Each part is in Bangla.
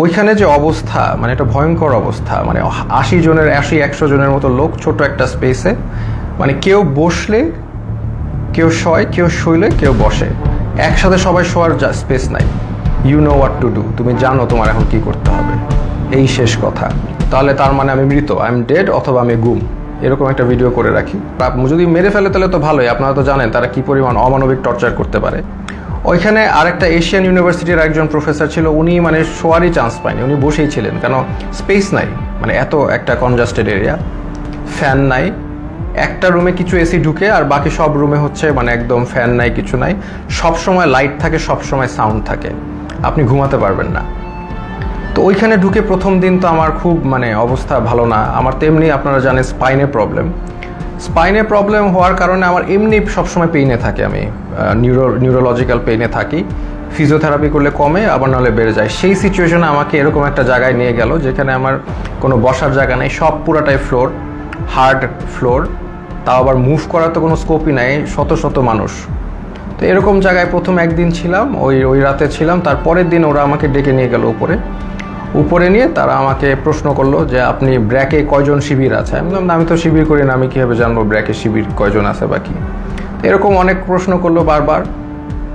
ওইখানে যে অবস্থা, মানে একটা ভয়ঙ্কর অবস্থা, মানে 80 100 জনের মতো লোক ছোট একটা স্পেসে, মানে কেউ বসলে কেউ শয়, কেউ শুইলে কেউ বসে, একসাথে সবাই শোয়ার স্পেস নাই। You know what to do, তুমি জানো তোমার এখন কি করতে হবে, এই শেষ কথা। তাহলে তার মানে আমি মৃত, আই এম ডেড, অথবা আমি গুম, এরকম একটা ভিডিও করে রাখি। যদি মেরে ফেলে তাহলে তো ভালোই, আপনারা তো জানেন তারা কি পরিমাণ অমানবিক টর্চার করতে পারে। ওইখানে আরেকটা এশিয়ান ইউনিভার্সিটির একজন প্রফেসর ছিল, উনি মানে শোয়ারই চান্স পায়নি, উনি বসেই ছিলেন, কেন স্পেস নাই, মানে এত একটা কনজাস্টেড এরিয়া, ফ্যান নাই, একটা রুমে কিছু এসি ঢুকে আর বাকি সব রুমে হচ্ছে মানে একদম ফ্যান নাই, কিছু নাই, সব সময় লাইট থাকে, সব সময় সাউন্ড থাকে, আপনি ঘুমাতে পারবেন না। তো ওইখানে ঢুকে প্রথম দিন তো আমার খুব মানে অবস্থা ভালো না। আমার তেমনি আপনারা জানেন স্পাইনে প্রবলেম হওয়ার কারণে আমার এমনি সবসময় পেইনে থাকে, আমি নিউরোলজিক্যাল পেইনে থাকি, ফিজিওথেরাপি করলে কমে, আবার নাহলে বেড়ে যায়। সেই সিচুয়েশনে আমাকে এরকম একটা জায়গায় নিয়ে গেল যেখানে আমার কোনো বসার জায়গা নেই, সব পুরাটাই ফ্লোর, হার্ড ফ্লোর, তাও আবার মুভ করার তো কোনো স্কোপই নাই, শত শত মানুষ। তো এরকম জায়গায় প্রথম একদিন ছিলাম, ওই রাতে ছিলাম। তারপরের দিন ওরা আমাকে ডেকে নিয়ে গেল উপরে নিয়ে তারা আমাকে প্রশ্ন করলো যে আপনি ব্র্যাকে কয়জন শিবির আছে। আমি বললাম আমি তো শিবির করি না, আমি কীভাবে জানবো ব্র্যাকে শিবির কয়জন আছে বা কি। এরকম অনেক প্রশ্ন করলো বারবার।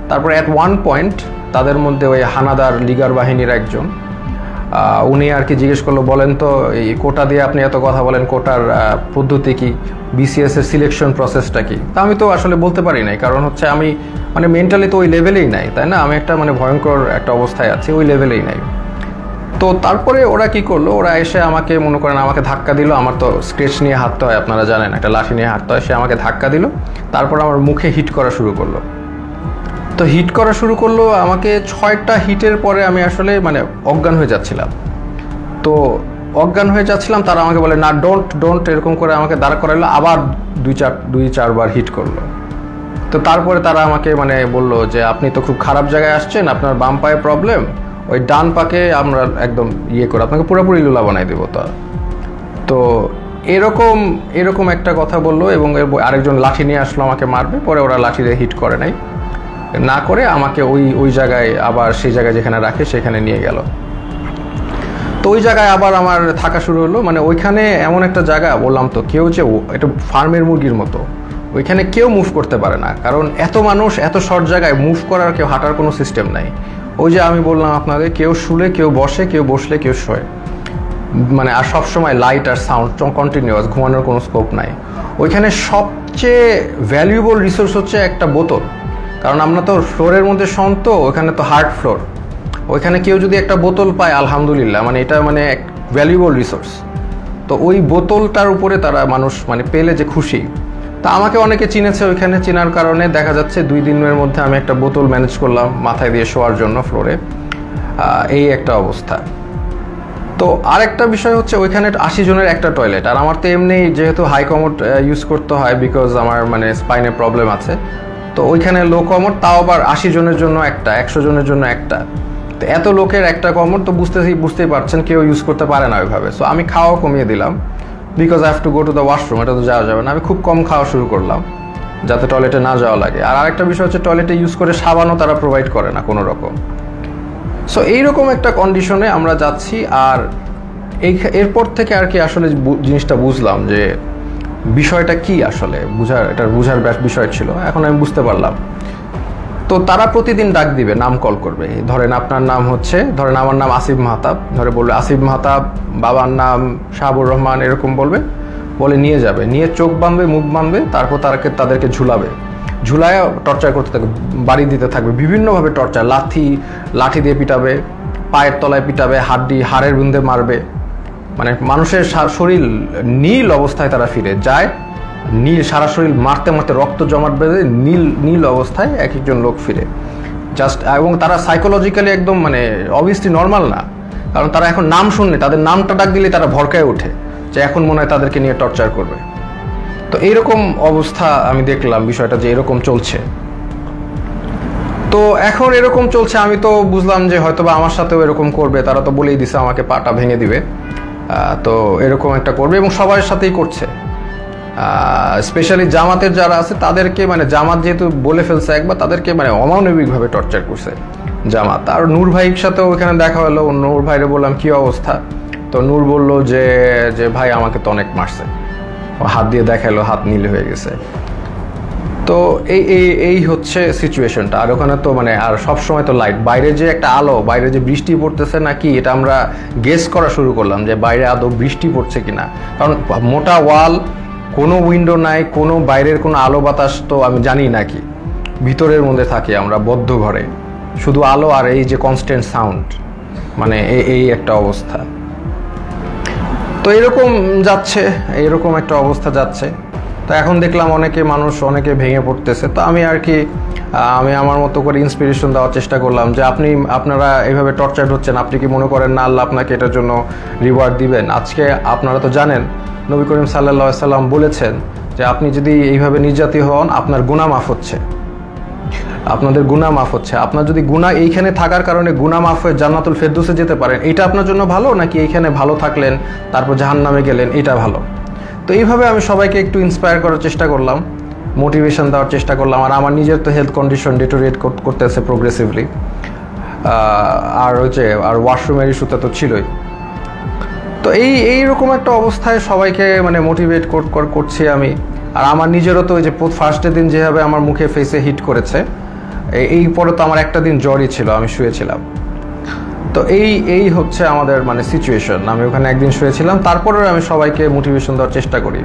তারপর অ্যাট ওয়ান পয়েন্ট তাদের মধ্যে ওই হানাদার লিগার বাহিনীর একজন, উনি আর কি জিজ্ঞেস করলো, বলেন তো এই কোটা দিয়ে আপনি এত কথা বলেন, কোটার পদ্ধতি কি, বিসিএস এর সিলেকশন প্রসেসটা কি। তা আমি তো আসলে বলতে পারি নাই, কারণ হচ্ছে আমি মানে মেন্টালি তো ওই লেভেলেই নাই, তাই না, আমি একটা মানে ভয়ঙ্কর একটা অবস্থায় আছি, ওই লেভেলেই নাই। তো তারপরে ওরা কি করলো, ওরা এসে আমাকে মনে করেন আমাকে ধাক্কা দিল, আমার তো স্কেচ নিয়ে হাঁটতে হয়, আপনারা জানেন একটা লাঠি নিয়ে হাঁটতে হয়, সে আমাকে ধাক্কা দিল, তারপর আমার মুখে হিট করা শুরু করলো। তো হিট করা শুরু করলো আমাকে, 6টা হিটের পরে আমি আসলে মানে অজ্ঞান হয়ে যাচ্ছিলাম। তো অজ্ঞান হয়ে যাচ্ছিলাম, তারা আমাকে বলে না ডোন্ট এরকম করে আমাকে দাঁড় করাইলো, আবার 2-4 বার হিট করলো। তো তারপরে তারা আমাকে মানে বললো যে আপনি তো খুব খারাপ জায়গায় আসছেন, আপনার বাম পায়ে প্রবলেম, ওই ডান পাকে আমরা একদম ইয়ে করে আপনাকে পুরোপুরি লুলা বানাই দেবো। তো এরকম একটা কথা বললো, এবং আরেকজন লাঠি নিয়ে আসলো আমাকে মারবে, পরে ওরা লাঠি দিয়ে হিট করে নাই, না করে আমাকে ওই জায়গায় আবার সেই জায়গায় যেখানে রাখে সেখানে নিয়ে গেল। তো ওই জায়গায় আবার আমার থাকা শুরু হলো। মানে ওইখানে এমন একটা জায়গা, বললাম তো, কেউ যে এটা ফার্মের মুরগির মতো, ওইখানে কেউ মুভ করতে পারে না, কারণ এত মানুষ, এত শর্ট জায়গায় মুভ করার, কেউ হাঁটার কোনো সিস্টেম নাই। ওই যে আমি বললাম আপনাদের, কেউ শুলে কেউ বসে, কেউ বসলে কেউ শোয়, মানে আর সবসময় লাইট আর সাউন্ড কন্টিনিউয়াস, ঘুমানোর কোনো স্কোপ নাই। ওইখানে সবচেয়ে ভ্যালুয়েবল রিসোর্স হচ্ছে একটা বোতল, কারণ আমরা তো ফ্লোরের মধ্যে শোন, তো ওখানে তো হার্ড ফ্লোর, ওইখানে কেউ যদি একটা বোতল পায় আলহামদুলিল্লাহ, মানে এটা মানে এক ভ্যালুয়েবল রিসোর্স। তো ওই বোতলটার উপরে তারা মানুষ মানে পেলে যে খুশি। তা আমাকে অনেকে চিনেছে, ওইখানে চেনার কারণে দেখা যাচ্ছে 2 দিনের মধ্যে আমি একটা বোতল ম্যানেজ করলাম মাথায় দিয়ে শোয়ার জন্য ফ্লোরে, এই একটা অবস্থা। তো আরেকটা বিষয় হচ্ছে ওইখানে 80 জনের একটা টয়লেট, আর আমার তো এমনি যেহেতু হাই কমোড ইউজ করতে হয়, বিকজ আমার মানে স্পাইনে প্রবলেম আছে, তো ওইখানে লো কমোড, তাও আবার 80 জনের জন্য একটা, 100 জনের জন্য একটা। তো এত লোকের একটা কমোড তো বুঝতেই পারছেন কেউ ইউজ করতে পারে না ওইভাবে। সো আমি খাওয়া কমিয়ে দিলাম, because I have to go to the washroom, এটা তো যাওয়া যাবে না, আমি খুব কম খাওয়া শুরু করলাম যাতে টয়লেটে না যাওয়া লাগে। আর আরেকটা বিষয় হচ্ছে টয়লেটে ইউজ করে সাবানও তারা প্রোভাইড করে না কোনো রকম। সো এইরকম একটা কন্ডিশনে আমরা যাচ্ছি। আর এরপর থেকে আর কি আসলে জিনিসটা বুঝলাম যে বিষয়টা কি, আসলে বুঝার বিষয় ছিল, এখন আমি বুঝতে পারলাম। তো তারা প্রতিদিন ডাক দিবে, নাম কল করবে, ধরেন আপনার নাম হচ্ছে, ধরেন আমার নাম আসিফ মাহতাব, ধরে বলবে আসিফ মাহতাব, বাবার নাম শাহাবুর রহমান, এরকম বলে নিয়ে যাবে, নিয়ে চোখ বাঁধবে, মুখ বাঁধবে, তারপর তাদেরকে ঝুলায় টর্চার করতে থাকবে, বাড়ি দিতে থাকবে, বিভিন্নভাবে টর্চার, লাঠি দিয়ে পিটাবে, পায়ের তলায় পিটাবে, হাড়ের বিন্দে মারবে, মানে মানুষের শরীর নীল অবস্থায় তারা ফিরে যায়, সারা শরীর মারতে মারতে রক্ত জমাট বেঁধে নীল অবস্থায় এক একজন লোক ফিরে জাস্ট। এবং তারা সাইকোলজিক্যালি একদম মানে অবভিয়াসলি নর্মাল না, কারণ তারা এখন নাম শুনলে, তাদের নামটা ডাক দিলে তারা ভরকায় ওঠে যে এখন মনে হয় তাদেরকে নিয়ে টর্চার করবে। তো এইরকম অবস্থা আমি দেখলাম বিষয়টা যে এরকম চলছে। তো এখন এরকম চলছে, আমি তো বুঝলাম যে হয়তোবা আমার সাথেও এরকম করবে, তারা তো বলেই দিছে আমাকে পাটা ভেঙে দিবে, তো এরকম একটা করবে, এবং সবার সাথেই করছে। স্পেশালি জামাতের যারা আছে তাদেরকে, মানে জামাত যেহেতু বলে ফেলছে একবার, তাদেরকে মানে অমানবিকভাবে টর্চার করছে। জামাত। আর নূর ভাইয়ের সাথেও ওইখানে দেখা হলো, নূর ভাইরে বললাম কি অবস্থা, তো নূর বলল যে যে ভাই আমাকে তো অনেক মারছে, হাত দিয়ে দেখালো, হাত নীল হয়ে গেছে। তো এই এই এই হচ্ছে সিচুয়েশনটা। আর ওখানে তো মানে আর সবসময় তো লাইট, বাইরে যে একটা আলো, বাইরে যে বৃষ্টি পড়তেছে নাকি এটা আমরা গেস করা শুরু করলাম যে বাইরে আদৌ বৃষ্টি পড়ছে কিনা, কারণ মোটা ওয়াল, কোনো উইন্ডো নাই, কোনো বাইরের কোনো আলো বাতাস তো আমি জানি নাকি, ভিতরের মধ্যে থাকি আমরা বদ্ধ ঘরে, শুধু আলো আর এই যে কনস্ট্যান্ট সাউন্ড, মানে এই একটা অবস্থা। তো এরকম যাচ্ছে, এরকম একটা অবস্থা যাচ্ছে। তো এখন দেখলাম অনেকে ভেঙে পড়তেছে। তো আমি আর কি আমি আমার মতো করে ইন্সপিরেশন দেওয়ার চেষ্টা করলাম যে আপনারা এইভাবে টর্চার্ড হচ্ছেন, আপনি কি মনে করেন না আল্লাহ আপনাকে এটার জন্য রিওয়ার্ড দিবেন? আজকে আপনারা তো জানেন নবী করিম সাল্লাল্লাহু আলাইহি সাল্লাম বলেছেন যে আপনি যদি এইভাবে নির্যাতিত হন আপনার গুনাহ মাফ হচ্ছে, আপনাদের গুনাহ মাফ হচ্ছে। আপনার যদি গুনাহ এইখানে থাকার কারণে গুনাহ মাফ হয়ে জান্নাতুল ফেরদৌসে যেতে পারেন, এটা আপনার জন্য ভালো, নাকি এইখানে ভালো থাকলেন তারপর জাহান্নামে গেলেন, এটা ভালো? তো এইভাবে আমি সবাইকে একটু ইন্সপায়ার করার চেষ্টা করলাম, মোটিভেশন দেওয়ার চেষ্টা করলাম। আর আমার নিজের তো হেলথ কন্ডিশন ডিটোরিয়েট করতেছে প্রোগ্রেসিভলি, আর ওয়াশরুমের ইস্যুটা তো ছিলই। তো এইরকম একটা অবস্থায় সবাইকে মানে মোটিভেট করছি আমি। আর আমার নিজেরও তো ওই যে ফার্স্টের দিন যেভাবে আমার মুখে ফেসে হিট করেছে, এই পরে তো আমার একটা দিন জ্বরই ছিল, আমি শুয়েছিলাম। তো এই হচ্ছে আমাদের মানে সিচুয়েশন। আমি ওখানে একদিন শুয়েছিলাম, তারপরেও আমি সবাইকে মোটিভেশন দেওয়ার চেষ্টা করি।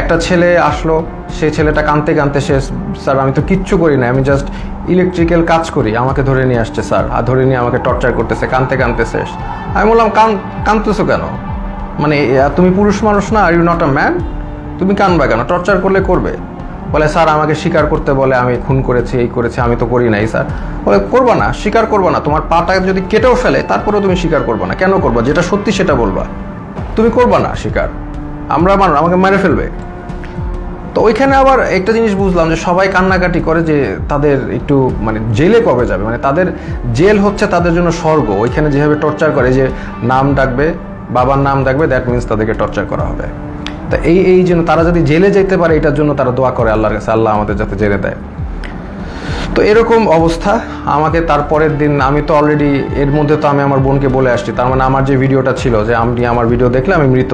একটা ছেলে আসলো, সেই ছেলেটা কাঁদতে কাঁদতে, স্যার আমি তো কিচ্ছু করি না, আমি জাস্ট ইলেকট্রিক্যাল কাজ করি, আমাকে ধরে নিয়ে আসছে স্যার, আর ধরে নিয়ে আমাকে টর্চার করতেছে, কাঁদতে কাঁদতে শেষ। আমি বললাম কাঁদতেছো কেন, মানে তুমি পুরুষ মানুষ না, are you not a man, তুমি কাঁদবা কেন, টর্চার করলে করবে। বলে স্যার আমাকে স্বীকার করতে বলে, আমি খুন করেছি, এই করেছি, আমি তো করি নাই স্যার। বলে করবা না, স্বীকার করবা না, তোমার পাটা যদি কেটেও ফেলে তারপরেও তুমি স্বীকার করবা না, কেন করবা? যেটা সত্যি সেটা বলবা, তুমি করবা না স্বীকার, আমাকে মেরে ফেলবে। তো ওইখানে আবার একটা জিনিস বুঝলাম যে সবাই কান্নাকাটি করে যে তাদের একটু মানে জেলে কবে যাবে, মানে তাদের জেল হচ্ছে তাদের জন্য স্বর্গ। ওইখানে যেভাবে টর্চার করে, যে নাম ডাকবে, বাবার নাম ডাকবে, দ্যাট মিনস তাদেরকে টর্চার করা হবে। তা এই জন্য তারা যদি জেলে যেতে পারে, এটার জন্য তারা দোয়া করে আল্লাহর কাছে, আল্লাহ আমাদের যাতে জেলে দেয়। তো এরকম অবস্থা। আমাকে তারপরের দিন, আমি তো অলরেডি এর মধ্যে তো আমি আমার বোনকে বলে আসছি, তার মানে আমার যে ভিডিওটা ছিল যে আপনি আমার ভিডিও দেখলে আমি মৃত,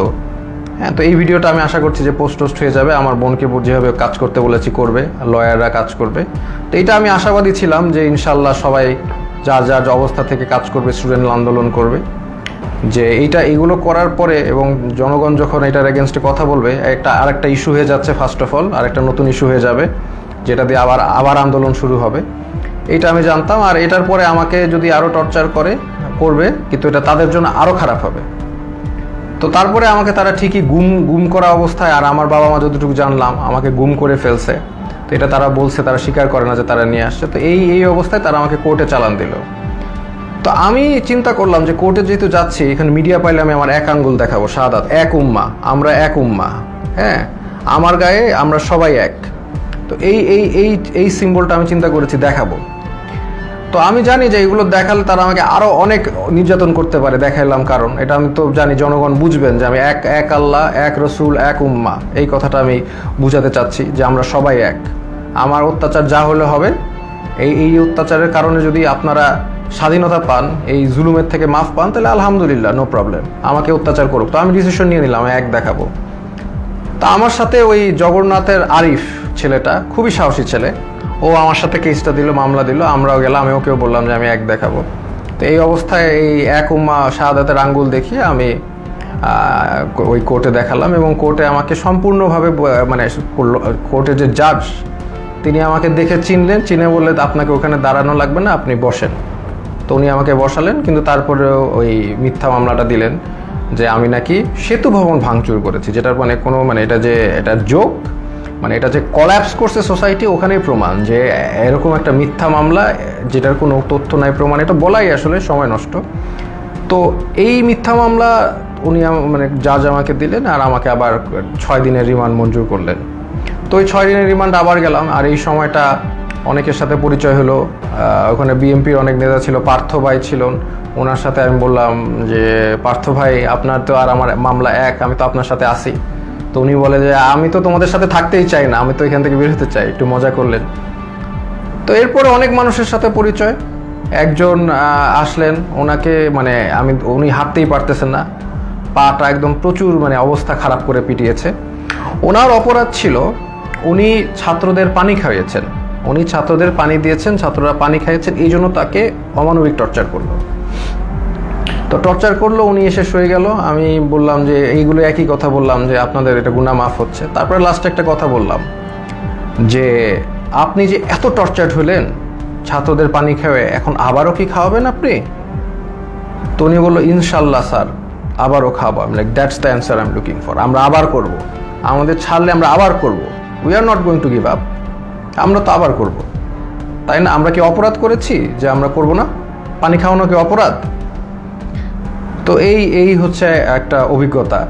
হ্যাঁ, তো এই ভিডিওটা আমি আশা করছি যে পোস্ট হয়ে যাবে। আমার বোনকে যেভাবে কাজ করতে বলেছি করবে, লয়াররা কাজ করবে। তো এটা আমি আশাবাদী ছিলাম যে ইনশাল্লাহ সবাই যার যার অবস্থা থেকে কাজ করবে, স্টুডেন্ট আন্দোলন করবে, যে এগুলো করার পরে এবং জনগণ যখন এটার এগেনস্টে কথা বলবে, আরেকটা ইস্যু হয়ে যাচ্ছে, ফার্স্ট অফ অল আরেকটা নতুন ইস্যু হয়ে যাবে, যেটা দিয়ে আবার আন্দোলন শুরু হবে। এটা আমি জানতাম। আর এটার পরে আমাকে যদি আরও টর্চার করবে, কিন্তু এটা তাদের জন্য আরও খারাপ হবে। তো তারপরে আমাকে তারা ঠিকই গুম করা অবস্থায়, আর আমার বাবা মা যতটুকু জানলাম আমাকে গুম করে ফেলছে। তো এটা তারা বলছে, তারা স্বীকার করে না যে তারা নিয়ে আসছে। তো এই অবস্থায় তারা আমাকে কোর্টে চালান দিল। তো আমি চিন্তা করলাম যে কোর্টে যেহেতু যাচ্ছি, এখানে মিডিয়া পাইলে আমি আমার এক আঙ্গুল দেখাবো, শাহাদাত, এক উম্মা, আমরা এক উম্মা, হ্যাঁ, আমার গায়ে আমরা সবাই এক। তো এই সিম্বলটা আমি চিন্তা করেছি দেখাবো। তো আমি জানি যে এগুলো দেখালে তারা আমাকে আরো অনেক নির্যাতন করতে পারে, দেখাইলাম, কারণ এটা আমি তো জানি জনগণ বুঝবেন যে আমি এক আল্লাহ, এক রসুল, এক উম্মা, এই কথাটা আমি বুঝাতে চাচ্ছি যে আমরা সবাই এক। আমার অত্যাচার যা হলে হবে, এই অত্যাচারের কারণে যদি আপনারা স্বাধীনতা পান, এই জুলুমের থেকে মাফ পান, তাহলে আলহামদুলিল্লাহ, নো প্রবলেম, আমাকে অত্যাচার করুক। তো আমি ডিসিশন নিয়ে নিলাম, এক দেখাবো। তা আমার সাথে ওই জগন্নাথের আরিফ ছেলেটা, খুবই সাহসী ছেলে, ও আমার সাথে কেসটা দিল, মামলা দিল, আমরাও গেলাম, আমি ওকেও বললাম যে আমি এক দেখাবো। তো এই অবস্থায় এই এক উম্মা শাহাদাতের আঙ্গুল দেখিয়ে আমি ওই কোর্টে দেখালাম, এবং কোর্টে আমাকে সম্পূর্ণভাবে মানে কোর্টের যে জাজ, তিনি আমাকে দেখে চিনে বললেন আপনাকে ওখানে দাঁড়ানো লাগবে না, আপনি বসেন। তো উনি আমাকে বসালেন, কিন্তু তারপরেও ওই মিথ্যা মামলাটা দিলেন যে আমি নাকি সেতু ভবন ভাঙচুর করেছি, যেটার মানে কোনো মানে এটা জোক, মানে এটা যে কলাপস করছে সোসাইটি, ওখানেই প্রমাণ যে এরকম একটা মিথ্যা মামলা যেটার কোনো তথ্য নাই, প্রমাণ, এটা বলাই আসলে সময় নষ্ট। তো এই মিথ্যা মামলা উনি মানে জাজ আমাকে দিলেন, আর আমাকে আবার 6 দিনের রিমান্ড মঞ্জুর করলেন। তো ওই 6 দিনের রিমান্ড আবার গেলাম। আর এই সময়টা অনেকের সাথে পরিচয় হলো। ওখানে বিএনপির অনেক নেতা ছিল, পার্থ ভাই ছিলেন, ওনার সাথে আমি বললাম যে পার্থ ভাই আপনার তো আর আমার মামলা এক, আমি তো আপনার সাথে আসি। তো উনি বলে যে আমি তো তোমাদের সাথে থাকতেই চাই না, আমি তো এখান থেকে বের হতে চাই, একটু মজা করলেন। তো এরপরে অনেক মানুষের সাথে পরিচয়, একজন আসলেন, ওনাকে মানে উনি হাঁটতেই পারতেছেন না, পাটা একদম প্রচুর মানে অবস্থা খারাপ করে পিটিয়েছে। ওনার অপরাধ ছিল উনি ছাত্রদের পানি খাইয়েছেন, উনি ছাত্রদের পানি দিয়েছেন, ছাত্ররা পানি খাইয়েছেন, এই জন্য তাকে অমানবিক টর্চার করলো। তো টর্চার করলো, উনি এসে শুয়ে গেল। আমি বললাম যে এইগুলো একই কথা বললাম যে আপনাদের এটা গুনাহ মাফ হচ্ছে। তারপরে লাস্টে একটা কথা বললাম যে আপনি যে এত টর্চার হলেন ছাত্রদের পানি খাওয়ায়, এখন আবারও কি খাওয়াবেন আপনি? তো উনি বললো ইনশাল্লাহ স্যার আবারও খাওয়াবো। আমি like that's the answer I am looking for. আমরা আবার করব, আমাদের ছাড়লে আমরা আবার করব, we are not going to give up. আমরা তো আবার করব, তাই না? আমরা কি অপরাধ করেছি যে আমরা করব না? পানি খাওয়ানো কি অপরাধ? তো এই হচ্ছে একটা অভিজ্ঞতা।